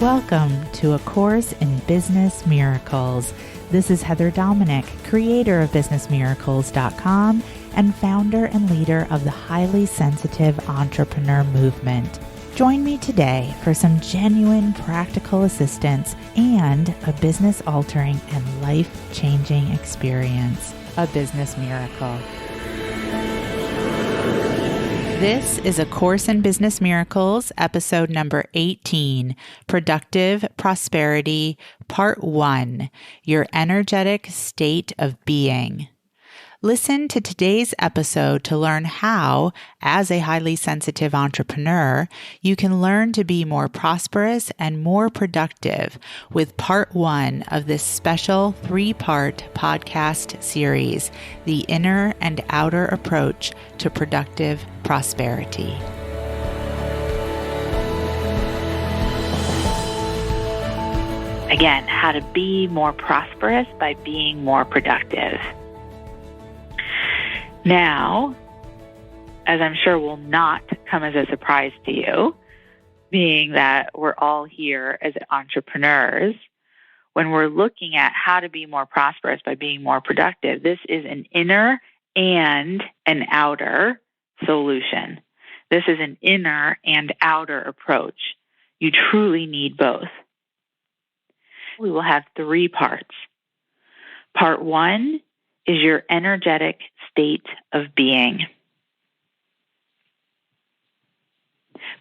Welcome to A Course in Business Miracles. This is Heather Dominick, creator of businessmiracles.com and founder and leader of the highly sensitive entrepreneur movement. Join me today for some genuine practical assistance and a business-altering and life-changing experience, a business miracle. This is A Course in Business Miracles, episode number 18, Productive Prosperity, Part 1, Your Energetic State of Being. Listen to today's episode to learn how, as a highly sensitive entrepreneur, you can learn to be more prosperous and more productive with part 1 of this special 3-part podcast series, The Inner and Outer Approach to Productive Prosperity. Again, how to be more prosperous by being more productive. Now, as I'm sure will not come as a surprise to you, being that we're all here as entrepreneurs, when we're looking at how to be more prosperous by being more productive, this is an inner and an outer solution. This is an inner and outer approach. You truly need both. We will have 3 parts. Part 1 is your energetic state of being.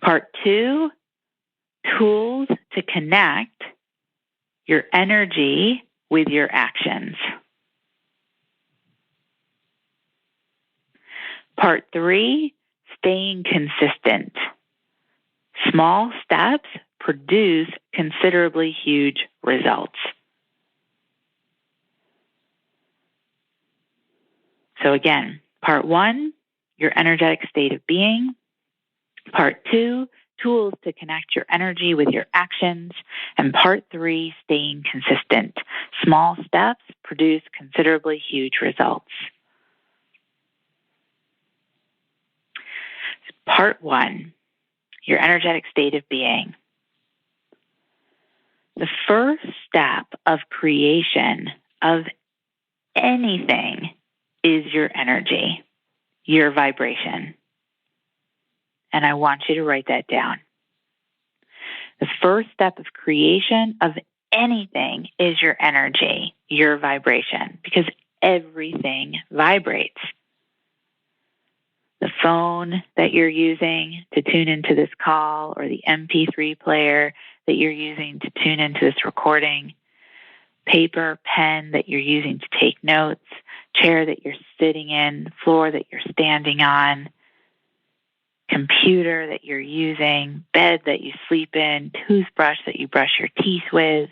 Part 2, tools to connect your energy with your actions. Part 3, staying consistent. Small steps produce considerably huge results. So again, part 1, your energetic state of being. Part 2, tools to connect your energy with your actions. And part 3, staying consistent. Small steps produce considerably huge results. Part 1, your energetic state of being. The first step of creation of anything is your energy, your vibration. And I want you to write that down. The first step of creation of anything is your energy, your vibration, because everything vibrates. The phone that you're using to tune into this call, or the MP3 player that you're using to tune into this recording, paper, pen that you're using to take notes, chair that you're sitting in, floor that you're standing on, computer that you're using, bed that you sleep in, toothbrush that you brush your teeth with,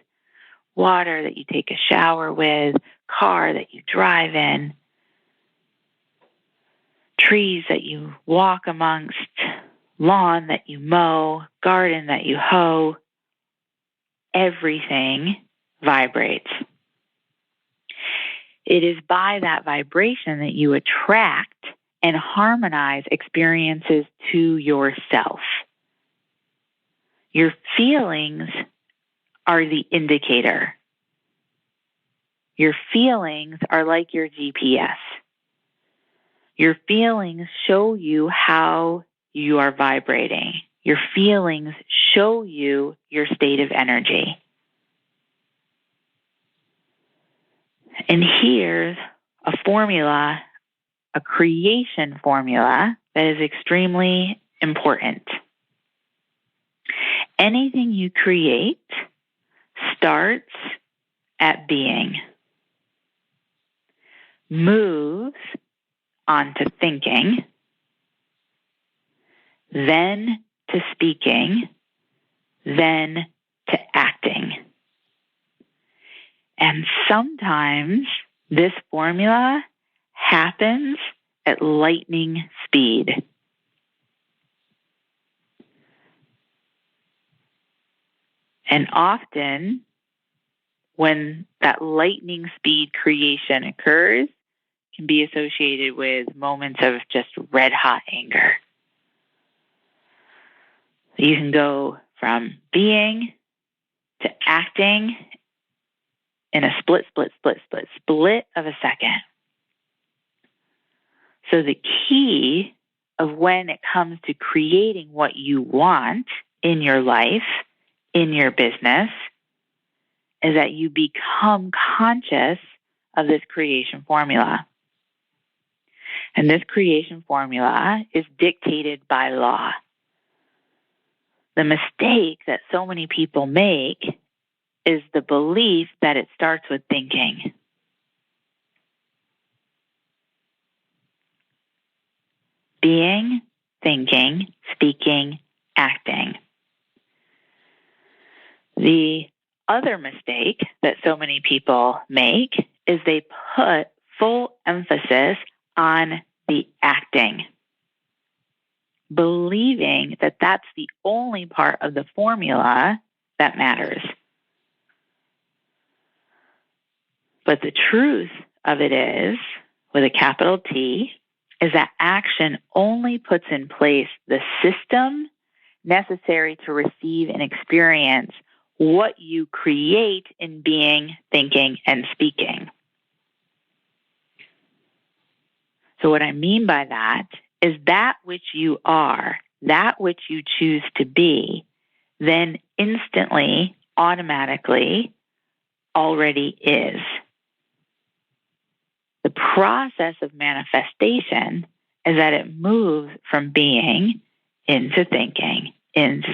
water that you take a shower with, car that you drive in, trees that you walk amongst, lawn that you mow, garden that you hoe. Everything vibrates. It is by that vibration that you attract and harmonize experiences to yourself. Your feelings are the indicator. Your feelings are like your GPS. Your feelings show you how you are vibrating. Your feelings show you your state of energy. And here's a formula, a creation formula that is extremely important. Anything you create starts at being, moves on to thinking, then to speaking, then to acting. And sometimes this formula happens at lightning speed. And often, when that lightning speed creation occurs, can be associated with moments of just red hot anger. You can go from being to acting in a split of a second. So the key of when it comes to creating what you want in your life, in your business, is that you become conscious of this creation formula. And this creation formula is dictated by law. The mistake that so many people make is the belief that it starts with thinking. Being, thinking, speaking, acting. The other mistake that so many people make is they put full emphasis on the acting, believing that that's the only part of the formula that matters. But the truth of it is, with a capital T, is that action only puts in place the system necessary to receive and experience what you create in being, thinking, and speaking. So what I mean by that is that which you are, that which you choose to be, then instantly, automatically, already is. The process of manifestation is that it moves from being into thinking, into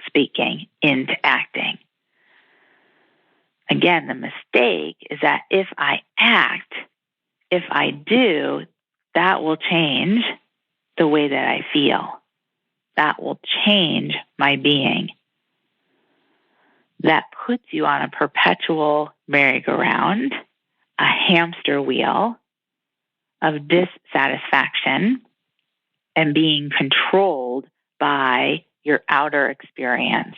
speaking, into acting. Again, the mistake is that if I act, if I do, that will change the way that I feel. That will change my being. That puts you on a perpetual merry-go-round, a hamster wheel of dissatisfaction and being controlled by your outer experience.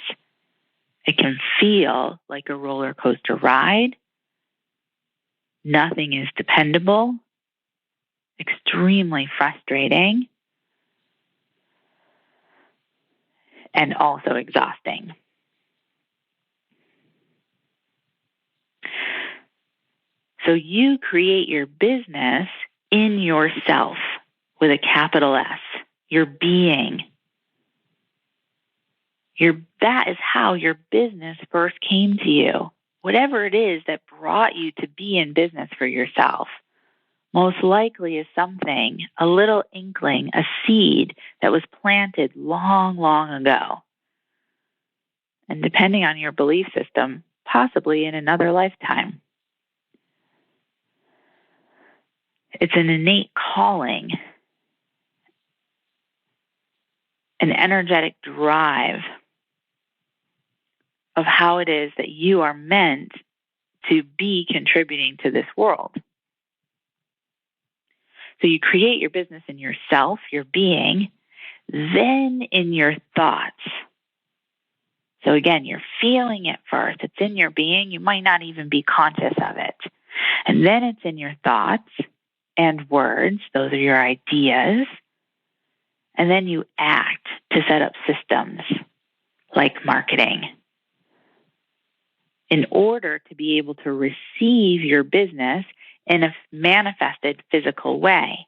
It can feel like a roller coaster ride. Nothing is dependable. Extremely frustrating. And also exhausting. So you create your business in yourself with a capital S, your being. That is how your business first came to you. Whatever it is that brought you to be in business for yourself, most likely is something, a little inkling, a seed that was planted long, long ago. And depending on your belief system, possibly in another lifetime. It's an innate calling, an energetic drive of how it is that you are meant to be contributing to this world. So you create your business in yourself, your being, then in your thoughts. So again, you're feeling it first. It's in your being. You might not even be conscious of it. And then it's in your thoughts and words. Those are your ideas. And then you act to set up systems like marketing in order to be able to receive your business in a manifested physical way,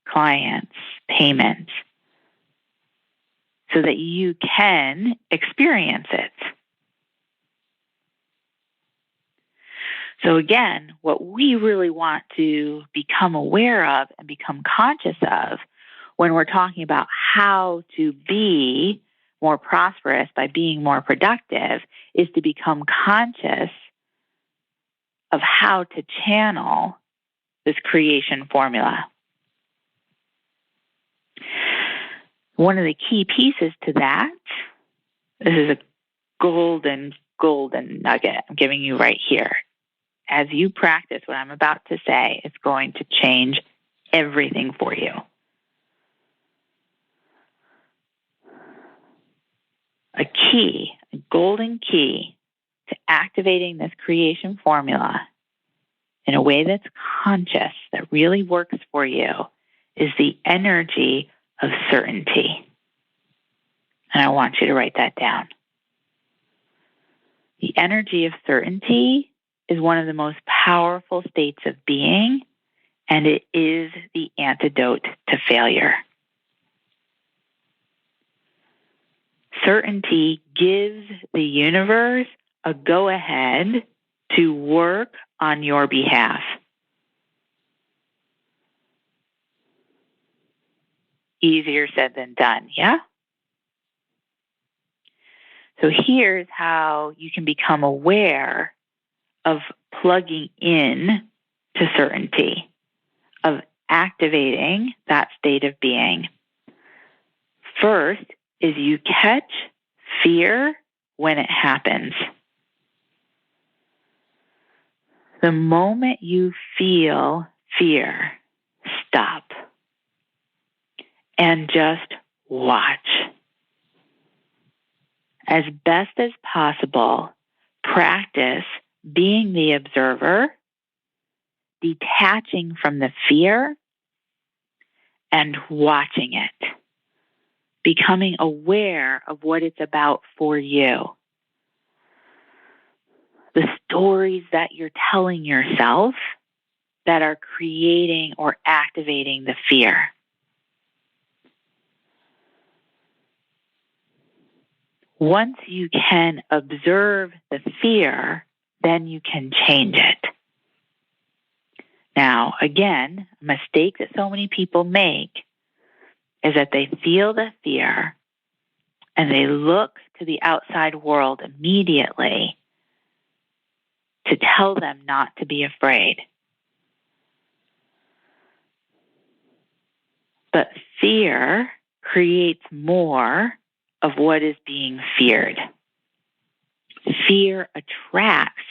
clients, payments, so that you can experience it. So again, what we really want to become aware of and become conscious of when we're talking about how to be more prosperous by being more productive is to become conscious of how to channel this creation formula. One of the key pieces to that, this is a golden nugget I'm giving you right here. As you practice what I'm about to say, it's going to change everything for you. A golden key to activating this creation formula in a way that's conscious, that really works for you, is the energy of certainty. And I want you to write that down. The energy of certainty is one of the most powerful states of being, and it is the antidote to failure. Certainty gives the universe a go-ahead to work on your behalf. Easier said than done, yeah? So here's how you can become aware of plugging in to certainty, of activating that state of being. First is you catch fear when it happens. The moment you feel fear, stop and just watch. As best as possible, practice being the observer, detaching from the fear, and watching it, becoming aware of what it's about for you. The stories that you're telling yourself that are creating or activating the fear. Once you can observe the fear, then you can change it. Now, again, a mistake that so many people make is that they feel the fear and they look to the outside world immediately to tell them not to be afraid. But fear creates more of what is being feared. Fear attracts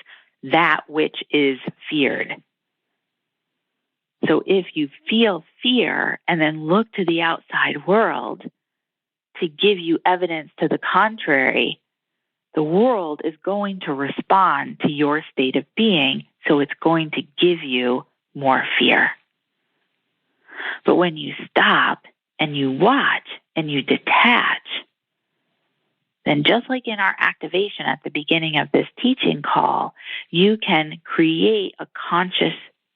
that which is feared. So if you feel fear and then look to the outside world to give you evidence to the contrary, the world is going to respond to your state of being, so it's going to give you more fear. But when you stop and you watch and you detach, then just like in our activation at the beginning of this teaching call, you can create a conscious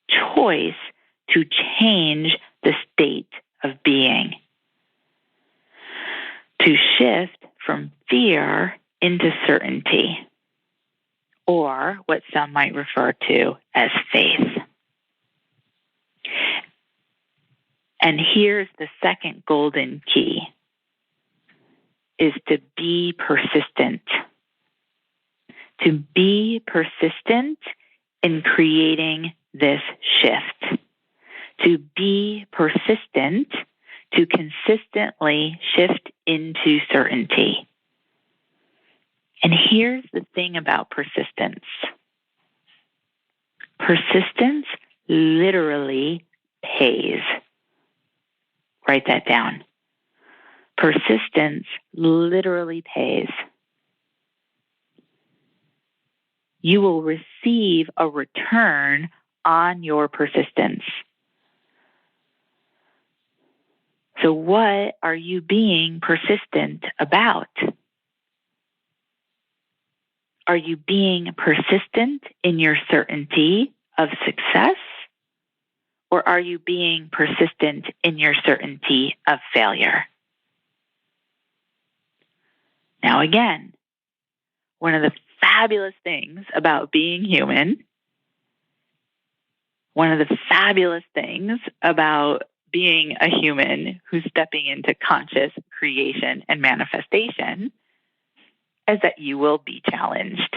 choice to change the state of being, to shift from fear into certainty, or what some might refer to as faith. And here's the second golden key, is to be persistent. To be persistent in creating this shift. To be persistent to consistently shift into certainty. And here's the thing about persistence. Persistence literally pays. Write that down. Persistence literally pays. You will receive a return on your persistence. So what are you being persistent about? Are you being persistent in your certainty of success? Or are you being persistent in your certainty of failure? Now again, one of the fabulous things about being human, one of the fabulous things about being a human who's stepping into conscious creation and manifestation is that you will be challenged,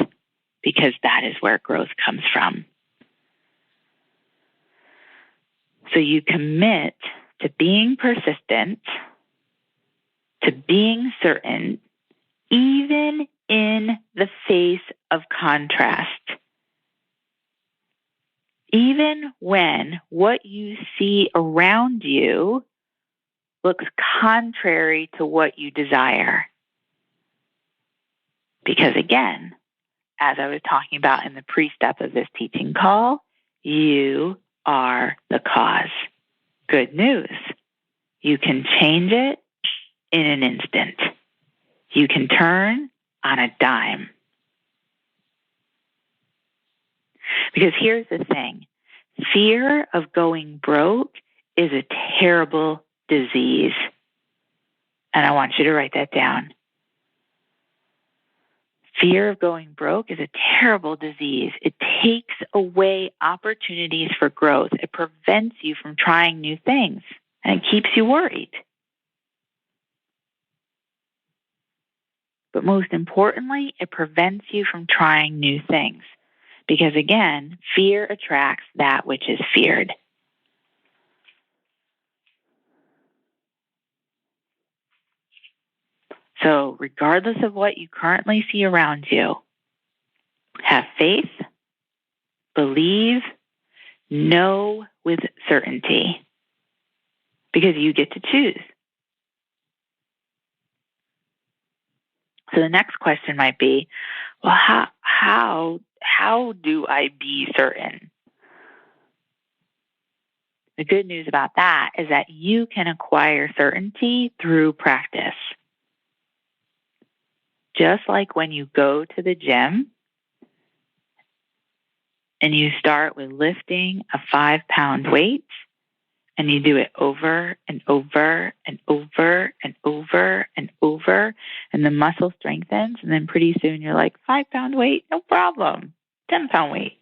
because that is where growth comes from. So you commit to being persistent, to being certain, even in the face of contrast. Even when what you see around you looks contrary to what you desire. Because again, as I was talking about in the pre-step of this teaching call, you are the cause. Good news. You can change it in an instant. You can turn on a dime. Because here's the thing. Fear of going broke is a terrible disease. And I want you to write that down. Fear of going broke is a terrible disease. It takes away opportunities for growth. It prevents you from trying new things, and it keeps you worried. But most importantly, it prevents you from trying new things. Because again, fear attracts that which is feared. So regardless of what you currently see around you, have faith, believe, know with certainty, because you get to choose. So the next question might be, well, how do I be certain? The good news about that is that you can acquire certainty through practice. Just like when you go to the gym and you start with lifting a 5-pound weight and you do it over and over and over and over and over, and the muscle strengthens, and then pretty soon you're like, 5-pound weight, no problem. 10-pound weight.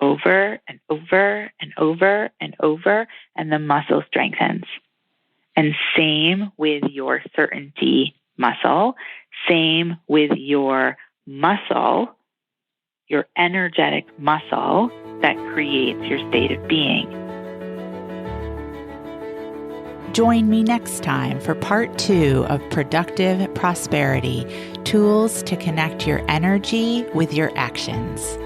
Over and over and over and over, and the muscle strengthens. And same with your certainty muscle, same with your muscle, your energetic muscle that creates your state of being. Join me next time for part 2 of Productive Prosperity, Tools to Connect Your Energy with Your Actions.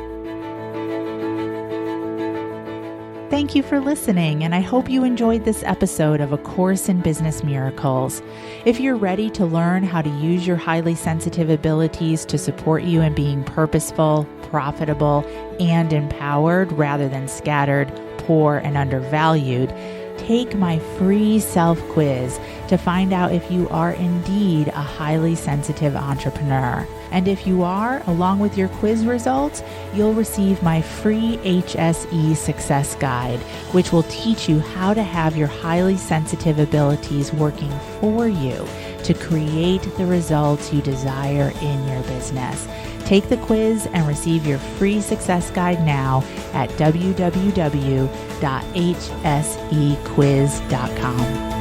Thank you for listening, and I hope you enjoyed this episode of A Course in Business Miracles. If you're ready to learn how to use your highly sensitive abilities to support you in being purposeful, profitable, and empowered rather than scattered, poor, and undervalued, take my free self-quiz to find out if you are indeed a highly sensitive entrepreneur. And if you are, along with your quiz results, you'll receive my free HSE Success Guide, which will teach you how to have your highly sensitive abilities working for you to create the results you desire in your business. Take the quiz and receive your free success guide now at www.hsequiz.com.